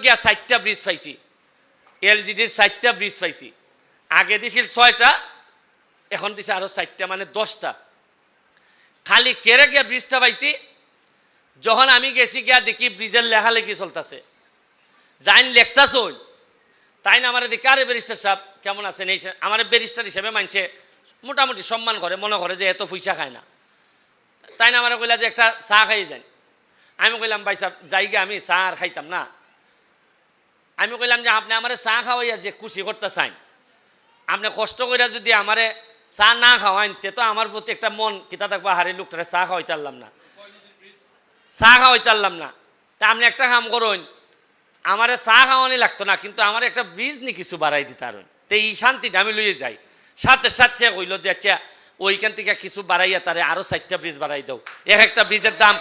গিয়া 4টা ব্রিজ পাইছি, এলজিডির 4টা ব্রিজ পাইছি। আগে দিছিল 6টা, এখন দিছে আরো 4টা, মানে 10টা। খালি কেড়ে গিয়া ব্রিজটা পাইছি। যখন আমি গেছি গিয়া দেখি ব্রিজের লেখালেখি চলতেছে, যাইন লেখতাছ তাই না আমার দেখি, আরে ব্যারিস্টার সাহেব কেমন আছেন? এই আমার ব্যারিস্টার হিসেবে মানছে মোটামুটি সম্মান করে, মনে করে যে এত পয়সা খায় না। তাই না আমার কইলা যে একটা চা খাই যান। আমি কইলাম ভাই সাহেব যাইগে, আমি চা আর খাইতাম না। আমি কইলাম যে আপনি আমার চা খাওয়াইয়া যে খুশি করতে চান, আপনি কষ্ট করে যদি আমারে চা না খাওয়াইন, তে তো আমার প্রতি একটা মন কিতা থাকবো, হারে লোকটারে চা খাওয়াইতে পারলাম না, চা খাওয়াইতে পারলাম না। তা আপনি একটা কাম করুন, আমারে চা খাওয়ানি লাগতো না, কিন্তু আমার একটা ব্রিজ নি কিছু বাড়াই দিতে পারেন, তো এই শান্তিটা আমি লইয়ে যাই। সাথে সাথে কইল যে আচ্ছা ওইখান থেকে কিছু বাড়াইয়া তারে আরো 4টা ব্রিজ বাড়াই দাও। এক একটা ব্রিজের দাম